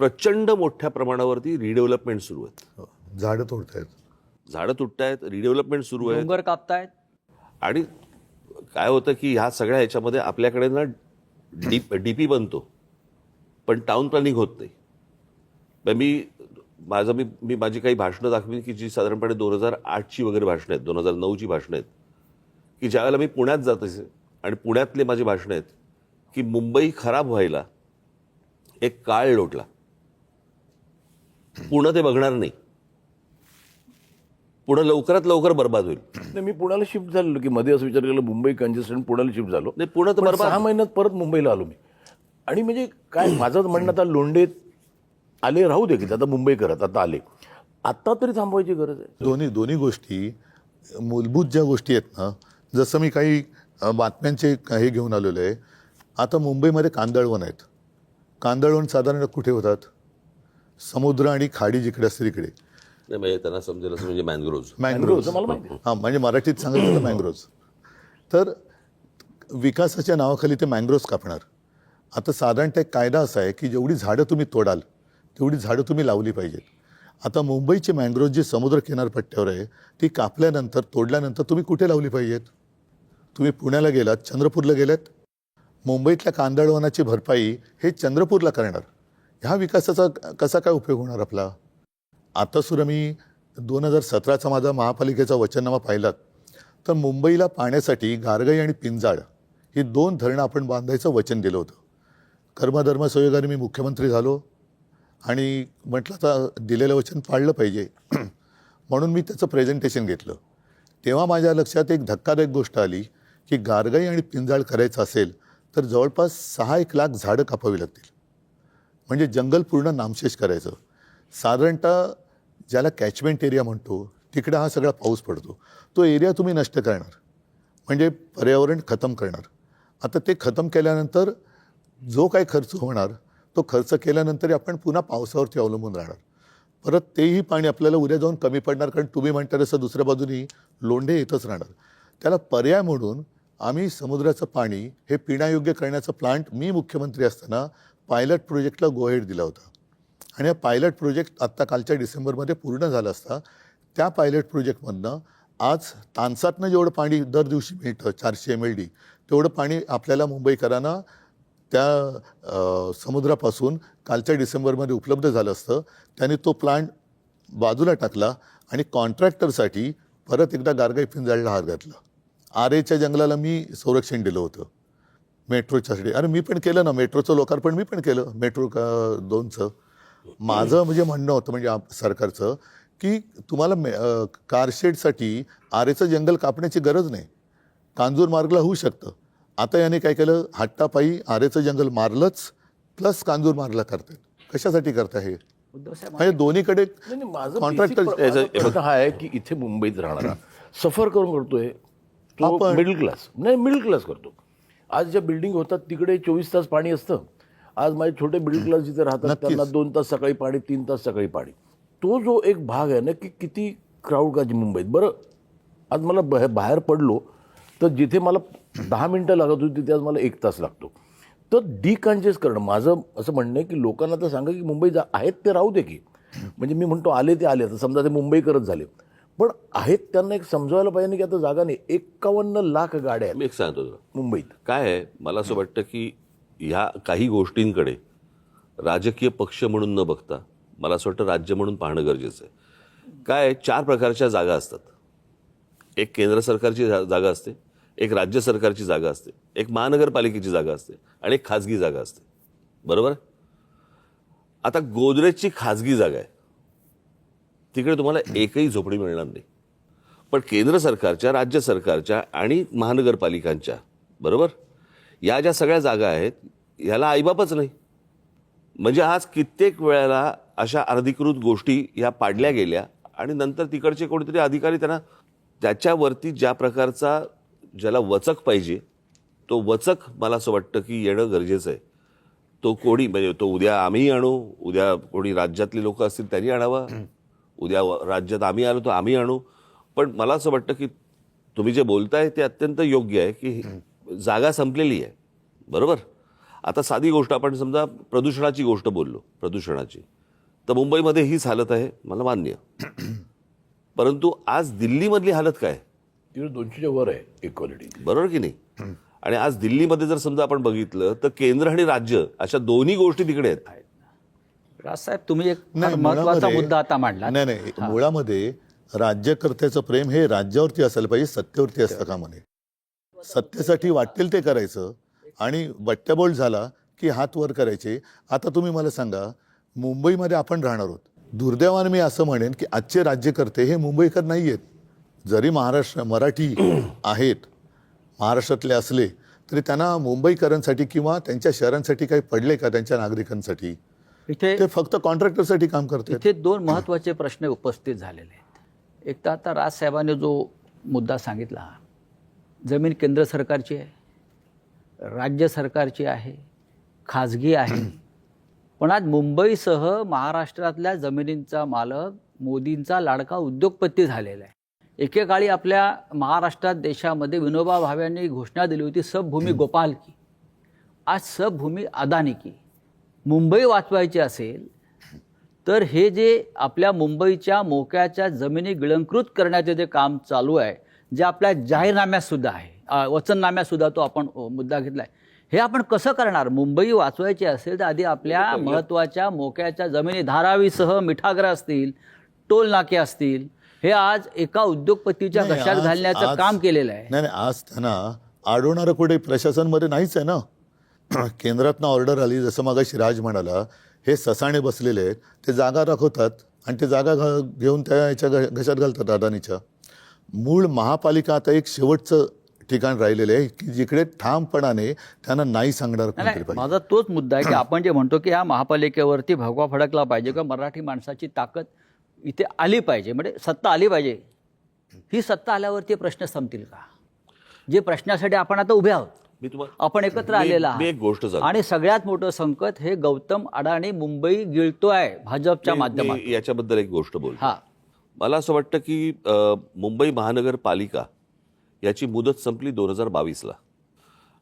प्रचंड मोठ्या प्रमाणावरती रिडेव्हलपमेंट सुरू आहेत. झाडं तोडतायत, झाडं तुटतायत, रिडेव्हलपमेंट सुरू आहे. डोंगर कापतायत. आणि काय होतं की ह्या सगळ्या ह्याच्यामध्ये आपल्याकडे ना डीपी बनतो पण टाउन प्लॅनिंग होत नाही. मी माझी काही भाषणं दाखवीन की जी साधारणपणे 2008ची वगैरे भाषणं आहेत, 2009ची भाषणं आहेत, की ज्यावेळेला मी पुण्यात जात असे आणि पुण्यातले माझी भाषणं आहेत की मुंबई खराब व्हायला एक काळ लोटला, पुणे ते बघणार नाही, पुणे लवकरात लवकर बर्बाद होईल. नाही, मी पुण्याला शिफ्ट झालेलो की मध्ये असं विचार केला मुंबई कंजेस्टेड, पुण्याला शिफ्ट झालो. नाही, पुणे तर पण बर्बाद. 6 महिन्यात परत मुंबईला आलो मी. आणि म्हणजे काय माझं म्हणणं, आता लोंढे आले राहू दे की आता मुंबई करत आता आले, आता तरी थांबवायची गरज आहे. दोन्ही गोष्टी मूलभूत ज्या गोष्टी आहेत ना, जसं मी काही बातम्यांचे हे घेऊन आलेलो आहे. आता मुंबईमध्ये कांदळवन आहेत. कांदळवन साधारण कुठे होतात? समुद्र आणि खाडी जिकडे असते तिकडे. नाही, म्हणजे त्यांना समजेल असं म्हणजे मँग्रोव्ज. मँग्रोव्हचं मला माहिती आहे. हां, म्हणजे मराठीत सांगितलं तर मँग्रोव्ज. तर विकासाच्या नावाखाली ते मँग्रोव्ज कापणार. आता साधारणतः एक कायदा असा आहे की जेवढी झाडं तुम्ही तोडाल तेवढी झाडं तुम्ही लावली पाहिजेत. आता मुंबईची मँग्रोव्ज जी समुद्र किनारपट्ट्यावर आहे ती कापल्यानंतर, तोडल्यानंतर तुम्ही कुठे लावली पाहिजेत? तुम्ही पुण्याला गेलात, चंद्रपूरला गेलात, मुंबईतल्या कांदळवनाची भरपाई हे चंद्रपूरला करणार. ह्या विकासाचा कसा काय उपयोग होणार आपला? आता सुद्धा मी 2017चा माझा महापालिकेचा वचननामा पाहिलात तर मुंबईला पाण्यासाठी गारगाई आणि पिंजाळ ही 2 धरणं आपण बांधायचं वचन दिलं होतं. कर्मधर्मसंयोगाने मी मुख्यमंत्री झालो आणि म्हटलं आता दिलेलं वचन पाळलं पाहिजे म्हणून मी त्याचं प्रेझेंटेशन घेतलं. तेव्हा माझ्या लक्षात एक धक्कादायक गोष्ट आली की गारगाई आणि पिंजाळ करायचं असेल तर जवळपास 6-1 लाख झाडं कापावी लागतील. म्हणजे जंगल पूर्ण नामशेष करायचं. साधारणतः ज्याला कॅचमेंट एरिया म्हणतो तिकडे हा सगळा पाऊस पडतो, तो एरिया तुम्ही नष्ट करणार म्हणजे पर्यावरण खतम करणार. आता ते खतम केल्यानंतर जो काही खर्च होणार तो खर्च केल्यानंतर आपण पुन्हा पावसावरती अवलंबून राहणार. परत तेही पाणी आपल्याला उद्या जाऊन कमी पडणार, कारण तुम्ही म्हणता तसं दुसऱ्या बाजूनी लोंढे येतच राहणार. त्याला पर्याय म्हणून आम्ही समुद्राचं पाणी हे पिण्यायोग्य करण्याचा प्लांट मी मुख्यमंत्री असताना पायलट प्रोजेक्टला गो हेड दिला होता. आणि हा पायलट प्रोजेक्ट आत्ता कालच्या डिसेंबरमध्ये पूर्ण झाला असता. त्या पायलट प्रोजेक्टमधनं आज तानसातनं जेवढं पाणी दर दिवशी मिळतं 400 MLD तेवढं पाणी आपल्याला मुंबईकरांना त्या समुद्रापासून कालच्या डिसेंबरमध्ये उपलब्ध झालं असतं. त्यांनी तो प्लांट बाजूला टाकला आणि कॉन्ट्रॅक्टरसाठी परत एकदा गारगाई पिंजाळला हात घातला. आरेच्या जंगलाला मी संरक्षण दिलं होतं मेट्रोच्यासाठी. अरे मी पण केलं ना, मेट्रोचं लोकार्पण मी पण केलं, मेट्रो 2चं. माझं म्हणजे म्हणणं होतं म्हणजे सरकारचं की तुम्हाला कारशेडसाठी आरेचं जंगल कापण्याची गरज नाही. कांजूर मार्गला होऊ शकतं. आता याने काय केलं, हट्टापायी आरेचं जंगल मारलंच प्लस कांजूर मारला करतात. कशासाठी करता हे? उद्धव साहेब म्हणजे दोन्हीकडे नाही, नाही, माझं कॉन्ट्रॅक्टर माझा प्रश्न हा आहे की इथे मुंबईत राहणारा सफर करून करतोय तो आपण- मिडल क्लास, नाही मिडल क्लास करतो. आज ज्या बिल्डिंग होतात तिकडे 24 तास पाणी असतं. आज माझे छोटे मिडल क्लास जिथे राहतात नक्कीच. त्यांना 2 तास सकाळी पाणी, 3 तास सकाळी पाणी. तो जो एक भाग आहे ना की किती क्राऊड का मुंबईत. बरं, आज मला बाहेर पडलो तर जिथे मला 10 मिनिटं लागत होती तिथे आज मला 1 तास लागतो. तर डिकन्जेस्ट करणं, माझं असं म्हणणं आहे की लोकांना तर सांगा की मुंबई आहेत ते राहू दे की. म्हणजे मी म्हणतो आले ते आले, आता समजा ते मुंबईकरच झाले, पण आहेत त्यांना एक समजायला पाहिजे की आता जागा नाही. 51 लाख गाड्या आहेत मी एक सांगतो तुला मुंबईत. काय आहे, मला असं वाटतं की ह्या काही गोष्टींकडे राजकीय पक्ष म्हणून न बघता मला असं वाटतं राज्य म्हणून पाहणं गरजेचं आहे. काय आहे, 4 प्रकारच्या जागा असतात. एक केंद्र सरकारची जागा असते, एक राज्य सरकारची जागा असते, एक महानगरपालिकेची जागा असते आणि एक खाजगी जागा असते. बरोबर? आता गोदरेजची खाजगी जागा आहे, तिकडे तुम्हाला एकही झोपडी मिळणार नाही. पण केंद्र सरकारच्या, राज्य सरकारच्या आणि महानगरपालिकांच्या, बरोबर, या ज्या सगळ्या जागा आहेत याला आईबापच नाही. म्हणजे आज कित्येक वेळेला अशा अनधिकृत गोष्टी या पाडल्या गेल्या आणि नंतर तिकडचे कोणीतरी अधिकारी त्यांना त्याच्यावरती ज्या प्रकारचा ज्याला वचक पाहिजे तो वचक मला असं वाटतं की येणं गरजेचं आहे. तो कोणी म्हणजे तो उद्या आम्ही आणू, उद्या कोणी राज्यातली लोक असतील त्यांनी आणावा, उद्या राज्यात आम्ही आलो तर आम्ही आणू. पण मला असं वाटतं की तुम्ही जे बोलताय ते अत्यंत योग्य आहे की जागा संपलेली आहे. बरोबर? आता साधी गोष्ट, आपण समजा प्रदूषणाची गोष्ट बोललो, प्रदूषणाची, तर मुंबईमध्ये हीच हालत आहे, मला मान्य. परंतु आज दिल्लीमधली हालत काय? तिकडे 200च्या वर आहे इक्वालिटी. बरोबर की नाही? आणि आज दिल्लीमध्ये जर समजा आपण बघितलं तर केंद्र आणि राज्य अशा दोन्ही गोष्टी तिकडे आहेत. राजसाहेब, तुम्ही एक फार नाही, महत्वाचा मुळामध्ये- मुद्दा आता मांडला. नाही, मुळामध्ये राज्यकर्त्याचं प्रेम हे राज्यावरती असायला पाहिजे, सत्तेवरती असतं का म्हणे. सत्तेसाठी वाटेल ते करायचं आणि बट्ट्याबोळ झाला की हात वर करायचे. आता तुम्ही मला सांगा, मुंबईमध्ये आपण राहणार आहोत. दुर्दैवाने मी असं म्हणेन की आजचे राज्यकर्ते हे मुंबईकर नाही आहेत. जरी मराठी आहेत, महाराष्ट्रातले असले तरी त्यांना मुंबईकरांसाठी किंवा त्यांच्या शहरांसाठी काही पडले का, त्यांच्या नागरिकांसाठी? इथे ते फक्त कॉन्ट्रॅक्टरसाठी काम करतात. इथे 2 महत्त्वाचे प्रश्न उपस्थित झालेले आहेत. एक तर आता राजसाहेबांनी जो मुद्दा सांगितला, जमीन केंद्र सरकारची आहे, राज्य सरकारची आहे, खाजगी आहे. पण आज मुंबईसह महाराष्ट्रातल्या जमिनींचा मालक मोदींचा लाडका उद्योगपती झालेला आहे. एकेकाळी आपल्या महाराष्ट्रात, देशामध्ये विनोबा भावेंनी घोषणा दिली होती, सब भूमी गोपाल की. आज सब भूमी अदानी की. मुंबई वाचवायची असेल तर हे जे आपल्या मुंबईच्या मोक्याच्या जमिनी गिळंकृत करण्याचे जे काम चालू आहे, जे आपल्या जाहीरनाम्यात सुद्धा आहे, वचननाम्यात सुद्धा तो आपण मुद्दा घेतला आहे, हे आपण कसं करणार? मुंबई वाचवायची असेल तर आधी आपल्या महत्त्वाच्या मोक्याच्या जमिनी, धारावीसह मिठागरं असतील, टोल नाके असतील, हे आज एका उद्योगपतीच्या नाही, घशात आज- घालण्याचं आज- काम केलेलं आहे. नाही, आज त्यांना अडवणारं कुठे प्रशासनमध्ये नाहीच आहे ना. केंद्रातनं ऑर्डर आली, जसं मगाशी राज म्हणाला, हे ससाणे बसलेले आहेत, ते जागा दाखवतात आणि ते जागा घेऊन त्या याच्या घशात घालतात अदानीच्या. मूळ महापालिका आता एक शेवटचं ठिकाण राहिलेलं आहे की जिकडे ठामपणाने त्यांना नाही सांगणार कोणतरी नाही, पाहिजे. माझा तोच मुद्दा आहे की आपण जे म्हणतो की ह्या महापालिकेवरती भगवा फडकला पाहिजे किंवा मराठी माणसाची ताकद इथे आली पाहिजे, म्हणजे सत्ता आली पाहिजे. ही सत्ता आल्यावरती प्रश्न संपतील का? जे प्रश्नासाठी आपण आता उभे आहोत, मी तुम्हाला आपण एकत्र आलेला मी एक गोष्ट सांगतो. आणि सगळ्यात मोठं संकट हे गौतम अडाणी मुंबई गिळतोय भाजपच्या माध्यमातून. मी याच्याबद्दल एक गोष्ट बोलतो. हा, मला असं वाटतं की मुंबई महानगरपालिका याची मुदत संपली 2022ला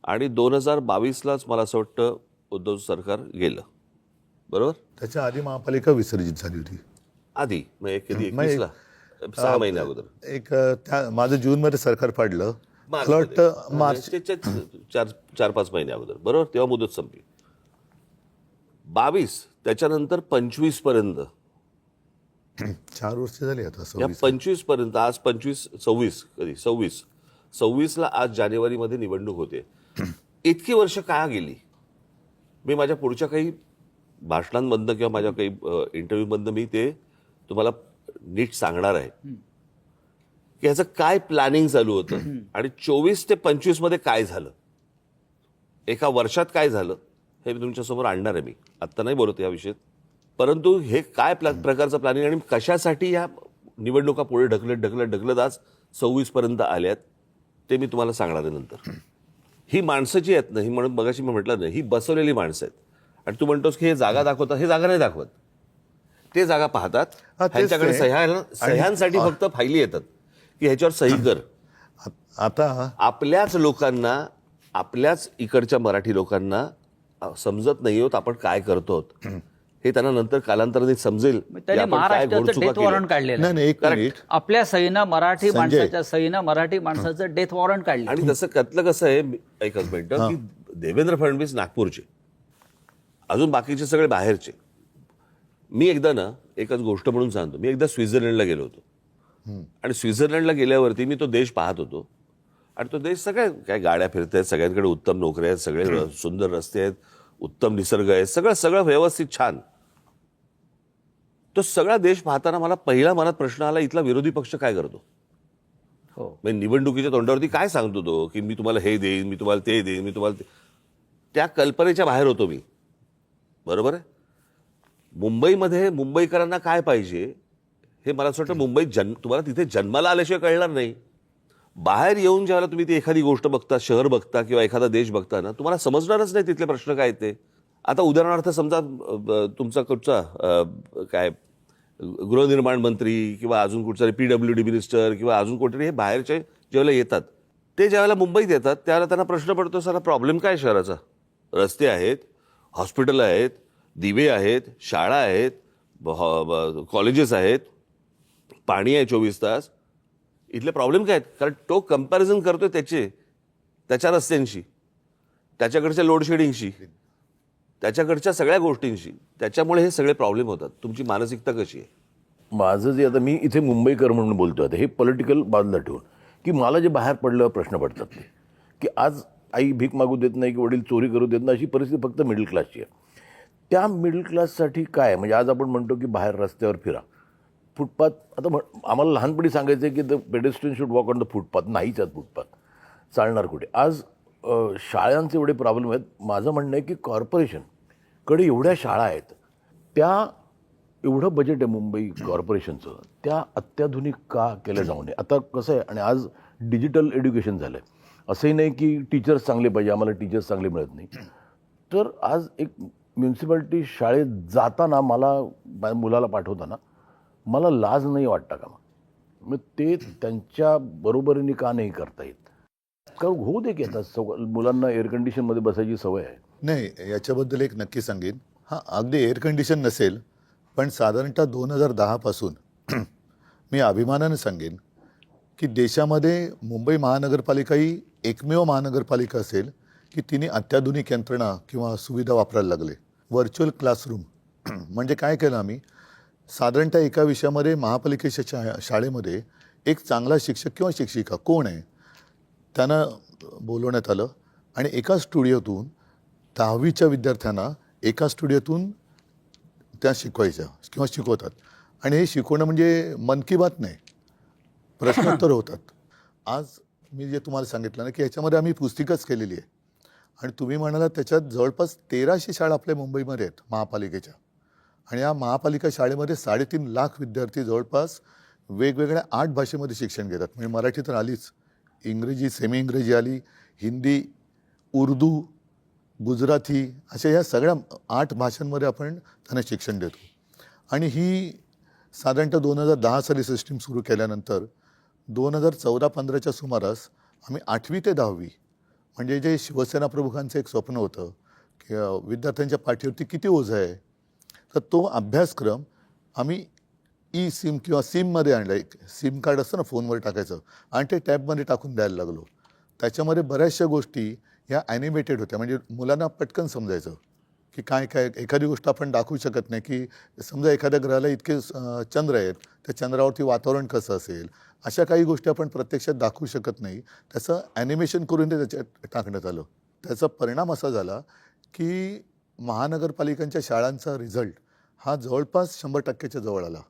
आणि 2022लाच मला असं वाटतं उद्धव सरकार गेलं. बरोबर? त्याच्या आधी महापालिका विसर्जित झाली होती. आधी म्हणजे कधी मग 21ला, 6 महिन्या अगोदर. एक त्या माझं जूनमध्ये सरकार पाडलं, मला वाटतं मार्च. 4-5 महिन्या अगोदर, बरोबर, तेव्हा मुदत संपली. 22 त्याच्यानंतर 25 पर्यंत, 4 वर्ष झाली आता. या 26. 25 पर्यंत, आज 26 कधी 26ला आज जानेवारीमध्ये निवडणूक होते. इतकी वर्ष का गेली? मी माझ्या पुढच्या काही भाषणांमधनं किंवा माझ्या काही इंटरव्ह्यूमधनं मी ते तुम्हाला नीट सांगणार आहे की ह्याचं काय प्लॅनिंग चालू होतं आणि 24 ते 25 मध्ये काय झालं. एका वर्षात काय झालं हे मी तुमच्यासमोर आणणार आहे. मी आत्ता नाही बोलत या विषयात, परंतु हे काय प्रकारचं प्लॅनिंग आणि कशासाठी या निवडणुका पुढे ढकलत आज 26 पर्यंत आल्यात ते मी तुम्हाला सांगणार आहे नंतर. ही माणसं जी आहेत ना, ही म्हणून मगाशी मी म्हटलं ना, ही बसवलेली माणसं आहेत. आणि तू म्हणतोस की हे जागा दाखवतात, हे जागा नाही दाखवत. ते जागा पाहतात, तेच ह्यांच्याकडे ते. सह्यांसाठी फक्त फायली येतात की ह्याच्यावर सही कर. आता आपल्याच लोकांना, आपल्याच इकडच्या मराठी लोकांना समजत नाही होत आपण काय करतो हे त्यांना नंतर कालांतराने समजेल की त्यांनी आपण काय महाराष्ट्राचं घोडचुका डेथ वॉरंट केल्या. काढलेलं नाही आहे. नाही, एक मिनिट. आपल्या सहीनं मराठी संजय. माणसाच्या सहीनं मराठी माणसाचं डेथ वॉरंट काढलं. आणि तसं त्यातलं कसं आहे, एकच मिनिटं, की देवेंद्र फडणवीस नागपूरचे, अजून बाकीचे सगळे बाहेरचे. मी एकदा ना, एकच गोष्ट म्हणून सांगतो, मी एकदा स्वित्झर्लंडला गेलो होतो. आणि स्वित्झर्लंडला गेल्यावरती मी तो देश पाहत होतो. आणि तो देश सगळ्या काय गाड्या फिरत आहेत, सगळ्यांकडे उत्तम नोकऱ्या आहेत, सगळे सुंदर रस्ते आहेत, उत्तम निसर्ग आहे, सगळं व्यवस्थित छान. तो सगळा देश पाहताना मला पहिला मनात प्रश्न आला, इथला विरोधी पक्ष काय करतो. हो. म्हणजे निवडणुकीच्या तोंडावरती काय सांगतो तो, की मी तुम्हाला हे देईन, मी तुम्हाला ते देईन, मी तुम्हाला त्या कल्पनेच्या बाहेर होतो मी. बरोबर आहे. मुंबईमध्ये मुंबईकरांना काय पाहिजे हे मला असं वाटतं मुंबईत तुम्हाला तिथे जन्माला आल्याशिवाय कळणार नाही. बाहेर येऊन ज्यावेळेला तुम्ही ती एखादी गोष्ट बघता, शहर बघता किंवा एखादा देश बघता ना, तुम्हाला समजणारच नाही तिथले प्रश्न काय ते. आता उदाहरणार्थ समजा तुमचा कुठचा काय गृहनिर्माण मंत्री किंवा अजून कुठचा PWD मिनिस्टर किंवा अजून कोणतरी हे बाहेरचे ज्यावेळेला येतात, ते ज्यावेळेला मुंबईत येतात त्यावेळेला त्यांना प्रश्न पडतो, सारा प्रॉब्लेम काय शहराचा. रस्ते आहेत, हॉस्पिटल आहेत, दिवे आहेत, शाळा आहेत, कॉलेजेस आहेत, पाणी आहे 24 तास. इथले प्रॉब्लेम काय आहेत. कारण तो कंपॅरिझन करतोय त्याच्या रस्त्यांशी, त्याच्याकडच्या लोडशेडिंगशी, त्याच्याकडच्या सगळ्या गोष्टींशी. त्याच्यामुळे हे सगळे प्रॉब्लेम होतात. तुमची मानसिकता कशी आहे. माझं जे आता मी इथे मुंबईकर म्हणून बोलतोय, आता हे पॉलिटिकल बाजूला ठेवून, की मला जे बाहेर पडल्यावर प्रश्न पडतात ते, की आज आई भीक मागू देत नाही की वडील चोरी करू देत नाही, अशी परिस्थिती फक्त मिडल क्लासची आहे. त्या मिडल क्लाससाठी काय म्हणजे आज आपण म्हणतो की बाहेर रस्त्यावर फिरा, फुटपाथ. आता आम्हाला लहानपणी सांगायचं की the pedestrian should walk on the footpath. नाहीच आहेत फुटपाथ, चालणार कुठे. आज शाळांचे एवढे प्रॉब्लेम आहेत. माझं म्हणणं आहे की कॉर्पोरेशनकडे एवढ्या शाळा आहेत, त्या एवढं बजेट आहे मुंबई कॉर्पोरेशनचं, त्या अत्याधुनिक का केल्या जाऊ नये. आता कसं आहे, आणि आज डिजिटल एज्युकेशन झालं आहे. असंही नाही की टीचर्स चांगले पाहिजे, आम्हाला टीचर्स चांगले मिळत नाही. तर आज एक म्युन्सिपाल्टी शाळेत जाताना मला मुलाला पाठवताना मला लाज नाही वाटता का. मग ते त्यांच्या बरोबरीने का नाही करता येत. कारण होऊ दे की आता मुलांना एअर कंडिशनमध्ये बसायची सवय आहे. नाही, याच्याबद्दल एक नक्की सांगेन. हां, अगदी एअर कंडिशन नसेल, पण साधारणतः 2010 पासून मी अभिमानाने सांगेन की देशामध्ये मुंबई महानगरपालिका ही एकमेव महानगरपालिका असेल की तिने अत्याधुनिक यंत्रणा किंवा सुविधा वापरायला लागले. व्हर्च्युअल क्लासरूम म्हणजे काय केलं आम्ही, साधारणतः एका विषयामध्ये महापालिकेच्या शाळेमध्ये एक चांगला शिक्षक किंवा शिक्षिका कोण आहे त्यांना बोलवण्यात आलं आणि एका स्टुडिओतून 10वीच्या विद्यार्थ्यांना एका स्टुडिओतून त्या शिकवायच्या किंवा शिकवतात. आणि हे शिकवणं म्हणजे मन की बात नाही, प्रश्नोत्तर होतात. आज मी जे तुम्हाला सांगितलं ना की याच्यामध्ये आम्ही पुस्तिकाच केलेली आहे. आणि तुम्ही म्हणाला त्याच्यात जवळपास 1300 शाळा आपल्या मुंबईमध्ये आहेत महापालिकेच्या. आणि या महापालिका शाळेमध्ये 3.5 लाख विद्यार्थी जवळपास वेगवेगळ्या 8 भाषेमध्ये शिक्षण घेतात. म्हणजे मराठी तर आलीच, इंग्रजी, सेमी इंग्रजी आली, हिंदी, उर्दू, गुजराती, अशा ह्या सगळ्या 8 भाषांमध्ये आपण त्यांना शिक्षण देतो. आणि ही साधारणतः 2010 साली सिस्टीम सुरू केल्यानंतर 2014-15च्या सुमारास आम्ही 8वी ते 10वी म्हणजे जे शिवसेना प्रमुखांचं एक स्वप्न होतं की विद्यार्थ्यांच्या पाठीवरती किती ओझं आहे, तर तो अभ्यासक्रम आम्ही सिम किंवा सिममध्ये आणला. एक सिम कार्ड असतं ना फोनवर टाकायचं आणि ते टॅबमध्ये टाकून द्यायला लागलो. त्याच्यामध्ये बऱ्याचशा गोष्टी ह्या ॲनिमेटेड होत्या, म्हणजे मुलांना पटकन समजायचं की काय काय. एखादी गोष्ट आपण दाखवू शकत नाही की समजा एखाद्या ग्रहाला इतके चंद्र आहेत, त्या चंद्रावरती वातावरण कसं असेल, अशा काही गोष्टी आपण प्रत्यक्षात दाखवू शकत नाही. त्याचं ॲनिमेशन करून ते त्याच्यात टाकण्यात आलं. त्याचा परिणाम असा झाला की महानगरपालिकांच्या शाळांचा रिझल्ट हा जवळपास 100%च्या जवळ आला.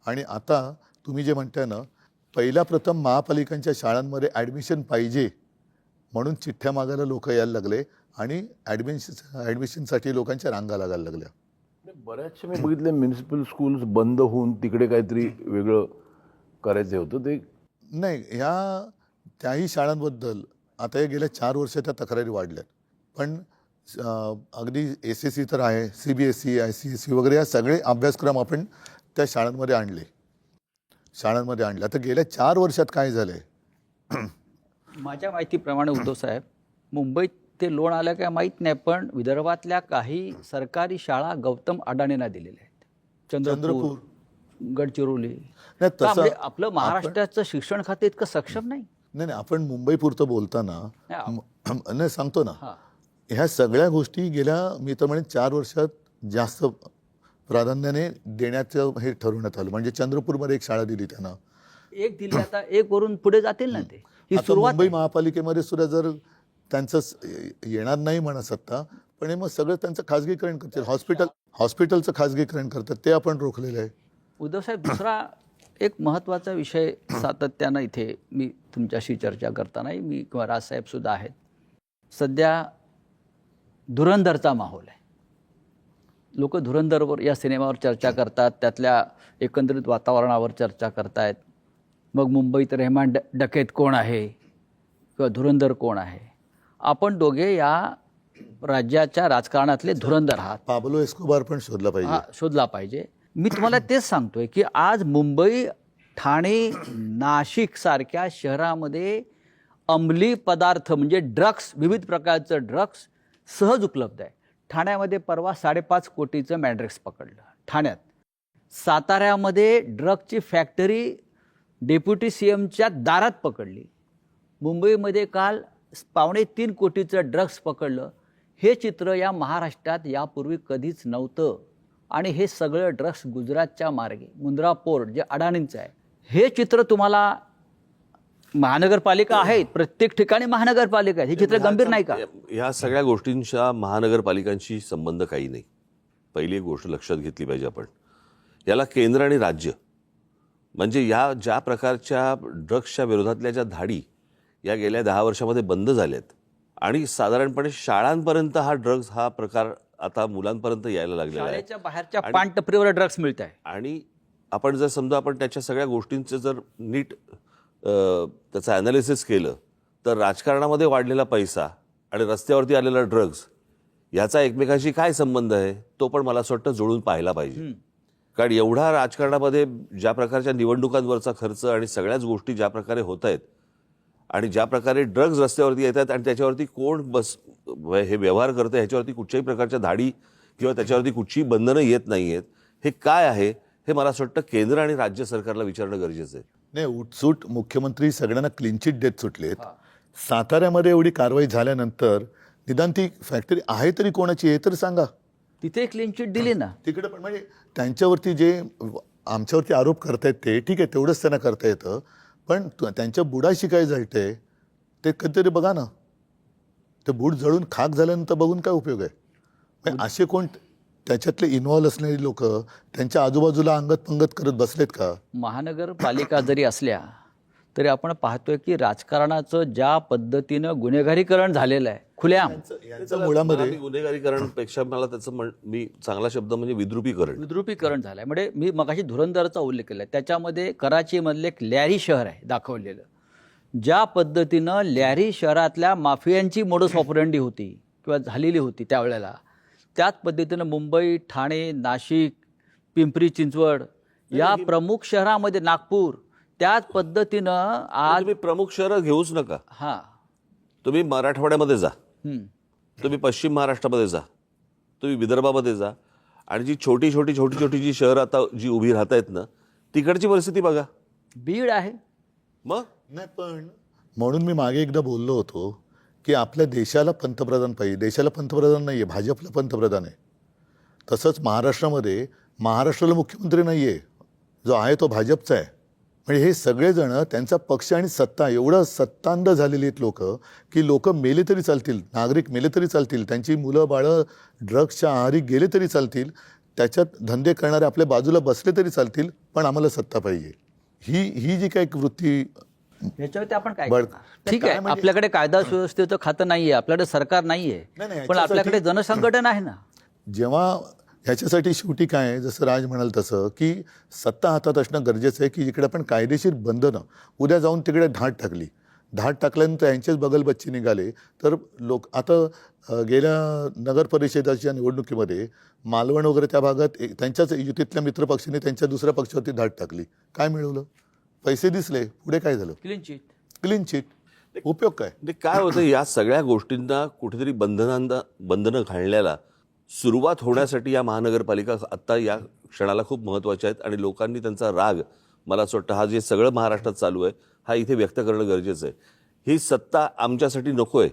आणि आता तुम्ही जे म्हणताय ना, पहिल्या प्रथम महापालिकांच्या शाळांमध्ये ॲडमिशन पाहिजे म्हणून चिठ्ठ्या मागायला लोक यायला लागले आणि ॲडमिशनसाठी लोकांच्या रांगा लागायला लागल्या. बऱ्याचशा मी बघितले म्युनिसिपल स्कूल्स बंद होऊन तिकडे काहीतरी वेगळं करायचं होतं ते. नाही, त्याही शाळांबद्दल आता या गेल्या 4 वर्षात त्या तक्रारी वाढल्यात. पण अगदी SSE तर आहे, CBSE, ICSE वगैरे या सगळे अभ्यासक्रम आपण त्या शाळांमध्ये आणले. आता गेल्या 4 वर्षात काय झालं आहे? माझ्या माहितीप्रमाणे उद्धव साहेब, मुंबईत ते लोन आलं काय माहीत नाही, पण विदर्भातल्या काही सरकारी शाळा गौतम अडाणींना दिलेल्या आहेत. चंद्रपूर, गडचिरोली. नाही, का तसं म्हणजे आपलं महाराष्ट्राचं शिक्षण खाते इतकं सक्षम नाही. नाही, आपण मुंबईपुरतं बोलताना नाही सांगतो ना, हां, ह्या सगळ्या गोष्टी गेल्या मी तर म्हणेन 4 वर्षात जास्त प्राधान्याने देण्याचं हे ठरवण्यात आलं. म्हणजे चंद्रपूरमध्ये एक शाळा दिली त्यांना. एक दिली, आता एक वरून पुढे जातील ना ते. ही आता सुरुवात मुंबई महापालिकेमध्ये सुद्धा जर त्यांचं येणार नाही म्हणा सत्ता, पण हे मग सगळं त्यांचं खाजगीकरण करतील. हॉस्पिटलचं खाजगीकरण करतात, ते आपण रोखलेलं आहे. उद्धव साहेब, दुसरा एक महत्त्वाचा विषय सातत्यानं इथे मी तुमच्याशी चर्चा करतानाही मी किंवा राजसाहेब सुद्धा आहेत. सध्या धुरंधरचा माहोल आहे. लोक धुरंधरवर या सिनेमावर चर्चा करतात, त्यातल्या एकंदरीत वातावरणावर चर्चा करतायत. मग मुंबईत रेहमान डकेत कोण आहे किंवा धुरंधर कोण आहे? आपण दोघे या राज्याच्या राजकारणातले धुरंधर आहात. पाब्लो एस्कोबार पण शोधला पाहिजे. हा, शोधला पाहिजे. मी तुम्हाला तेच सांगतोय की आज मुंबई, ठाणे, नाशिक सारख्या शहरामध्ये अंमली पदार्थ म्हणजे ड्रग्स, विविध प्रकारचं ड्रग्स सहज उपलब्ध आहे. ठाण्यामध्ये परवा 5.5 कोटीचं मॅड्रेक्स पकडलं ठाण्यात. साताऱ्यामध्ये ड्रगची फॅक्टरी डेप्युटी CMच्या दारात पकडली. मुंबईमध्ये काल 2.25 कोटीचं ड्रग्स पकडलं. हे चित्र या महाराष्ट्रात यापूर्वी कधीच नव्हतं. आणि हे सगळं ड्रग्स गुजरातच्या मार्गे, मुंद्रा पोर्ट जे अडाणींचं आहे, हे चित्र तुम्हाला महानगरपालिका आहेत, प्रत्येक ठिकाणी महानगरपालिका आहे. हे चित्र गंभीर नाही का? ह्या सगळ्या गोष्टींच्या महानगरपालिकांशी संबंध काही नाही. पहिली एक गोष्ट लक्षात घेतली पाहिजे आपण. याला केंद्र आणि राज्य, म्हणजे या ज्या प्रकारच्या ड्रग्सच्या विरोधातल्या ज्या धाडी या गेल्या 10 वर्षामध्ये बंद झाल्यात आणि साधारणपणे शाळांपर्यंत हा ड्रग्स हा प्रकार आता मुलांपर्यंत यायला लागलेला आहे. शाळेच्या बाहेरच्या पानटपरीवर ड्रग्स मिळत आहे. आणि आपण जर समजा आपण त्याच्या सगळ्या गोष्टींचं जर नीट त्याचं ॲनालिसिस केलं तर राजकारणामध्ये वाढलेला पैसा आणि रस्त्यावरती आलेला ड्रग्स याचा एकमेकांशी काय संबंध आहे तो पण मला असं वाटतं जुळून पाहायला पाहिजे. कारण एवढा राजकारणामध्ये ज्या प्रकारच्या निवडणुकांवरचा खर्च आणि सगळ्याच गोष्टी ज्या प्रकारे होत आहेत आणि ज्या प्रकारे ड्रग्ज रस्त्यावरती येतात आणि त्याच्यावरती कोण हे व्यवहार करतं ह्याच्यावरती कुठच्याही प्रकारच्या धाडी किंवा त्याच्यावरती कुठचीही बंधनं येत नाही आहेत, हे काय आहे हे मला असं वाटतं केंद्र आणि राज्य सरकारला विचारणं गरजेचं आहे. नाही, उठसूट मुख्यमंत्री सगळ्यांना क्लीन चिट देत सुटलेत. साताऱ्यामध्ये एवढी कारवाई झाल्यानंतर निदान ती फॅक्टरी आहे तरी कोणाची हे तर सांगा. तिथे क्लीन चिट दिली ना. तिकडे पण म्हणजे त्यांच्यावरती जे आमच्यावरती आरोप करतायत ते ठीक आहे, तेवढंच त्यांना करता येतं. पण त्यांच्या बुडाशी काय जळतंय ते कधीतरी बघा ना. ते बूड जळून खाक झाल्यानंतर बघून काय उपयोग आहे? म्हणजे असे कोण त्याच्यातले इन्व्हॉल्व असलेली लोक त्यांच्या आजूबाजूला अंगत पंगत करत बसलेत का? महानगरपालिका जरी असल्या तरी आपण पाहतोय की राजकारणाचं ज्या पद्धतीनं गुन्हेगारीकरण झालेलं आहे खुल्याम. यांचं मुळामध्ये गुन्हेगारीकरणपेक्षा मला त्याचं मी चांगला शब्द म्हणजे विद्रुपीकरण झालंय. म्हणजे मी मगाशी धुरंधरचा उल्लेख केला, त्याच्यामध्ये कराचीमधलं एक लॅरी शहर आहे दाखवलेलं. ज्या पद्धतीनं लॅरी शहरातल्या माफियांची मोडस ऑपरेंडी होती किंवा झालेली होती त्यावेळेला, त्याच पद्धतीनं मुंबई, ठाणे, नाशिक, पिंपरी चिंचवड या प्रमुख शहरामध्ये, नागपूर, त्याच पद्धतीनं आज तुम्ही प्रमुख शहरं घेऊच नका. हां, तुम्ही मराठवाड्यामध्ये जा, तुम्ही पश्चिम महाराष्ट्रामध्ये जा, तुम्ही विदर्भामध्ये जा आणि जी छोटी जी शहरं आता जी उभी राहत आहेत ना तिकडची परिस्थिती बघा. बीड आहे. मग नाही, पण म्हणून मी मागे एकदा बोललो होतो की आपल्या देशाला पंतप्रधान पाहिजे. देशाला पंतप्रधान नाही आहे, भाजपला पंतप्रधान आहे. तसंच महाराष्ट्राला मुख्यमंत्री नाही आहे, जो आहे तो भाजपचा आहे. म्हणजे हे सगळेजण त्यांचा पक्ष आणि सत्ता एवढं सत्तांध झालेली आहेत लोक की लोक मेले तरी चालतील, नागरिक मेले तरी चालतील, त्यांची मुलं बाळं ड्रग्सच्या आहारी गेले तरी चालतील, त्याच्यात धंदे करणारे आपल्या बाजूला बसले तरी चालतील, पण आम्हाला सत्ता पाहिजे. ही जी काही वृत्ती याच्यावरती आपण काय बरं. करणार? नाही, ठीक काय आहे, म्हणजे- आपल्याकडे कायदा सुव्यवस्थेचं खातं नाहीये, आपल्याकडे सरकार नाहीये, नाही, पण याच्यासाठी- आपल्याकडे जनसंघटन आहे ना. जेव्हा ह्याच्यासाठी शेवटी काय आहे, जसं राज म्हणाल तसं की सत्ता हातात असणं गरजेचं आहे की जिकडे आपण कायदेशीर बंधनं उद्या जाऊन तिकडे धाड टाकल्यानंतर यांचेच बगलबच्चे निघाले तर लोक आता गेल्या नगर परिषदेच्या निवडणुकीमध्ये मालवण वगैरे त्या भागात त्यांच्याच युतीतल्या मित्रपक्षांनी त्यांच्या दुसऱ्या पक्षावरती धाड टाकली. काय मिळवलं? पैसे दिसले, पुढे काय झालं? Clean chit. Clean chit. उपयोग काय? म्हणजे काय होतं, या सगळ्या गोष्टींना कुठेतरी बंधनं घालण्याला सुरुवात होण्यासाठी या महानगरपालिका आत्ता या क्षणाला खूप महत्त्वाच्या आहेत आणि लोकांनी त्यांचा राग, मला असं वाटतं हा जे सगळं महाराष्ट्रात चालू आहे हा इथे व्यक्त करणं गरजेचं आहे. ही सत्ता आमच्यासाठी नको आहे,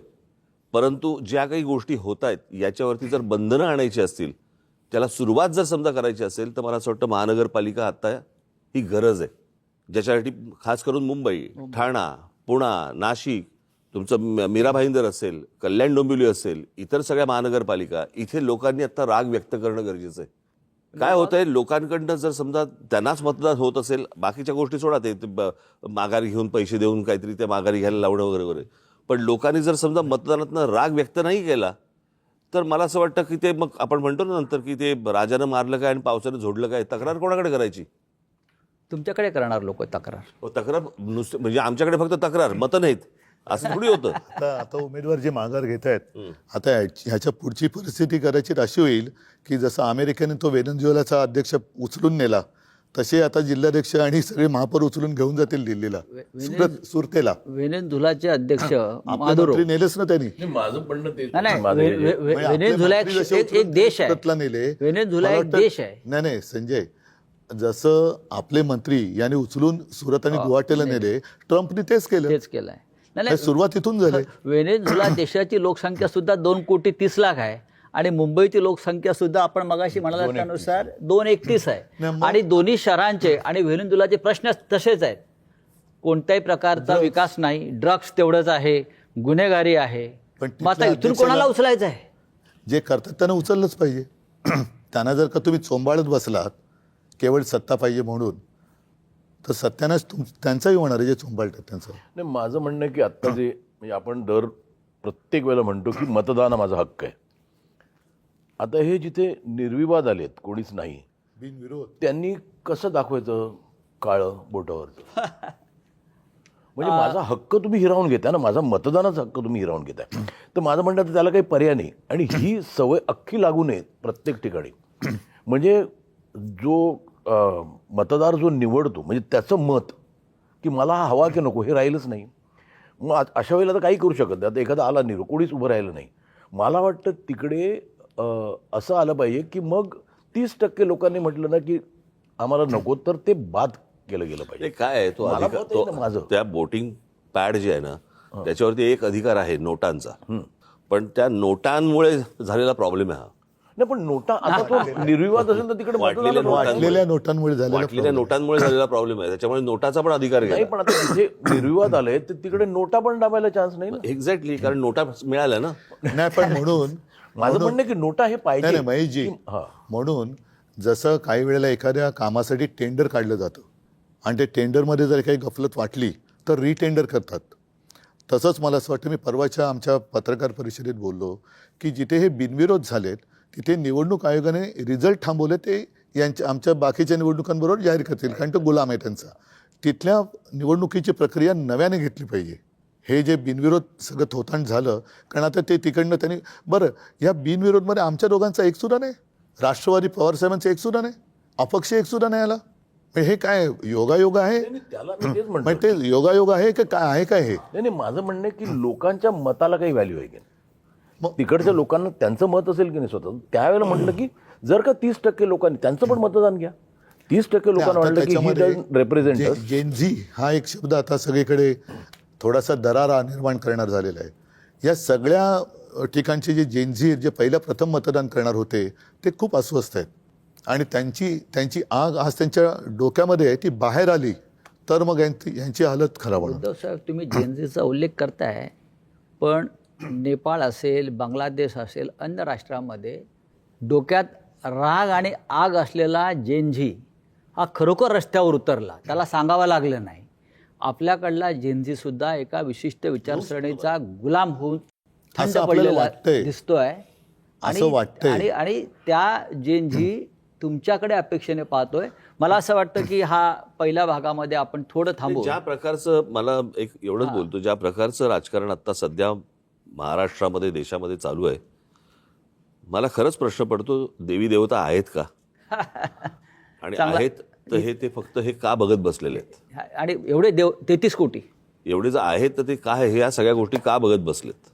परंतु ज्या काही गोष्टी होत आहेत याच्यावरती जर बंधनं आणायची असतील, त्याला सुरुवात जर समजा करायची असेल तर मला असं वाटतं महानगरपालिका आत्ता ही गरज आहे, ज्याच्यासाठी खास करून मुंबई, ठाणा, पुणा, नाशिक, तुमचं मीरा भाईंदर असेल, कल्याण डोंबिवली असेल, इतर सगळ्या महानगरपालिका, इथे लोकांनी आता राग व्यक्त करणं गरजेचं आहे. काय होतंय, लोकांकडनं जर समजा त्यांनाच मतदान होत असेल, बाकीच्या गोष्टी सोडा, ते माघारी घेऊन पैसे देऊन काहीतरी त्या माघारी घ्यायला लावणं वगैरे वगैरे, पण लोकांनी जर समजा मतदानातनं राग व्यक्त नाही केला तर मला असं वाटतं की ते मग आपण म्हणतो ना नंतर की ते राजानं मारलं काय आणि पावसानं झोडलं काय, तक्रार कोणाकडे करायची? तुमच्याकडे करणार लोक तक्रार. तक्रार नुसतं म्हणजे आमच्याकडे फक्त तक्रार, मतं नाहीत असं थोडी होतं. आता उमेदवार जे माघार घेत आहेत, आता ह्याच्या पुढची परिस्थिती कदाचित अशी होईल की जसं अमेरिकेने तो व्हेनेझुएलाचा अध्यक्ष उचलून नेला, तसे आता जिल्हाध्यक्ष आणि सगळे महापौर उचलून घेऊन जातील दिल्लीला, सुरतेला. व्हेनेझुएलाचे अध्यक्ष आपले मादुरो. मंत्री नेलेच ना त्यांनी. नाही, माझं म्हणणं तेच नाही, नाही, माझं हे- म्हणजे आपले व्हेनेझुएला मंत्री जसे एक उचलून देश आहे. सुरतला नेले. व्हेनेझुएला मला एक वाटतं- देश आहे. नाही संजय, जसं आपले मंत्री यांनी उचलून सुरत आणि गुवाहाटीला नेले, ट्रम्पने तेच केलं. तेच केलंय. नाही, हे सुरुवात इथून झाली. व्हेनेझुएला देशाची लोकसंख्या सुद्धा 2,30,00,000 आहे आणि मुंबईची लोकसंख्या सुद्धा आपण मगाशी म्हणाला त्यानुसार 231 आहे. नाही, मग- आणि दोन्ही शहरांचे आणि व्हेनेझुएलाचे प्रश्न तसेच आहेत. कोणत्याही प्रकारचा विकास नाही, ड्रग्स तेवढंच आहे, गुन्हेगारी आहे. पण मग आता तिथल्या इथून कोणाला अध्यक्षाला- उचलायचं आहे? जे करतात त्यांना उचललंच पाहिजे. त्यांना जर का तुम्ही चोंबाळत बसलात केवळ सत्ता पाहिजे म्हणून, तर सत्यानाच त्यांचाही होणार आहे जे चोंबाळतात त्यांचं. नाही, माझं म्हणणं आहे की आत्ता जे म्हणजे आपण प्रत्येक वेळेला म्हणतो की मतदान हा माझा हक्क आहे. आता हे जिथे निर्विवाद आलेत, कोणीच नाही, बिनविरोध. त्यांनी कसं दाखवायचं काळं बोटावरचं? म्हणजे माझा हक्क तुम्ही हिरावून घेताय ना, माझा मतदानाचा हक्क तुम्ही हिरावून घेताय. तर माझं म्हणणं आहे त्याला काही पर्याय नाही आणि ही सवय अख्खी लागू नये प्रत्येक ठिकाणी. म्हणजे जो मतदार जो निवडतो म्हणजे त्याचं मत की मला हा हवा की नको हे राहिलंच नाही. मग अशा वेळेला तर काही करू शकत नाही. आता एखादा आला निरो, कोणीच उभं राहिलं नाही, मला वाटतं तिकडे असं आलं पाहिजे की मग 30% लोकांनी म्हटलं ना की आम्हाला नको, तर ते बाद केलं गेलं पाहिजे. ते काय आहे, तो मला अधिकार, मत आहे ना माझं. त्या वोटिंग पॅड जे आहे ना त्याच्यावरती एक अधिकार आहे नोटांचा, पण त्या नोटांमुळे झालेला प्रॉब्लेम आहे हा. नाही, पण नोटा आता तो निर्विवाद असेल तर तिकडे वाटलेल्या मतदानाला नोटा- वाटलेल्या नोटांमुळे झालेला वाटलेल्या नोटांमुळे झालेला प्रॉब्लेम आहे, त्याच्यामुळे नोटाचा पण अधिकार नाही. घ्या. पण आता तिथे निर्विवाद आले तर तिकडे नोटा पण दाबायला चान्स नाही ना. एक्झॅक्टली, कारण नोटा मिळाल्या ना. नाही, पण म्हणून माझं म्हणणं आहे की नोटा हे नाही पाहिजे. नाही महेशजी, हा. म्हणून जसं काही वेळेला एखाद्या कामासाठी टेंडर काढलं जातं आणि ते टेंडरमध्ये जर काही गफलत वाटली तर रिटेंडर करतात. तसंच मला असं वाटतं, मी परवाच्या आमच्या पत्रकार परिषदेत बोललो की जिथे हे बिनविरोध झालेत तिथे निवडणूक आयोगाने रिझल्ट थांबवले, ते आमच्या बाकीच्या निवडणुकांबरोबर जाहीर करतील, कारण तो गुलाम आहे त्यांचा. तिथल्या निवडणुकीची प्रक्रिया नव्याने घेतली पाहिजे. हे जे बिनविरोध सगळं थोतांड झालं, कारण आता ते तिकडनं त्यांनी, बरं या बिनविरोधमध्ये आमच्या दोघांचा एकसुद्धा नाही, राष्ट्रवादी पवारसाहेबांचा एकसुद्धा नाही, अपक्ष एकसुद्धा नाही आला. हे काय योगायोग आहे? त्याला मी तेच म्हणतो. म्हणजे ते योगायोग आहे का काय आहे काय हे? नाही, माझं म्हणणं आहे की लोकांच्या मताला काही व्हॅल्यू आहे की नाही. मग- तिकडच्या लोकांना त्यांचं मत असेल की नाही स्वतः, त्यावेळेला म्हटलं की जर का 30% लोकांनी त्यांचं पण मतदान घ्या. 30% लोकांना वाटलं की ही रिप्रेझेंट जेनझी हा एक शब्द आता सगळीकडे थोडासा दरारा निर्माण करणार झालेला आहे. या सगळ्या ठिकाणचे जे जेनझी जे पहिल्या प्रथम मतदान करणार होते ते खूप अस्वस्थ आहेत आणि त्यांची आग आज त्यांच्या डोक्यामध्ये आहे, ती बाहेर आली तर मग यांची हालत खराब होणार. उद्धव साहेब, तुम्ही जेनझीचा उल्लेख करताय, पण नेपाळ असेल, बांगलादेश असेल, अन्य राष्ट्रामध्ये डोक्यात राग आणि आग असलेला जेनझी हा खरोखर रस्त्यावर उतरला, त्याला सांगावं लागलं नाही. आपल्याकडला जेनझी सुद्धा एका विशिष्ट विचारसरणीचा गुलाम होऊन थंड असं आपल्याला पडलेला वाटतंय. दिसतोय. असं वाटतंय. आणि त्या जेनझी तुमच्याकडे अपेक्षेने पाहतोय. मला असं वाटतं की हा पहिल्या भागामध्ये आपण थोडं थांबू. ज्या प्रकारचं मला एक एवढंच बोलतो, ज्या प्रकारचं राजकारण आता सध्या महाराष्ट्रामध्ये देशामध्ये चालू आहे, मला खरंच प्रश्न पडतो, देवी देवता आहेत का? आणि आहेत तर हे ते फक्त हे का बघत बसलेले आहेत? आणि एवढे 33 कोटी एवढे जर आहेत तर ते काय हे या सगळ्या गोष्टी का बघत बसलेत?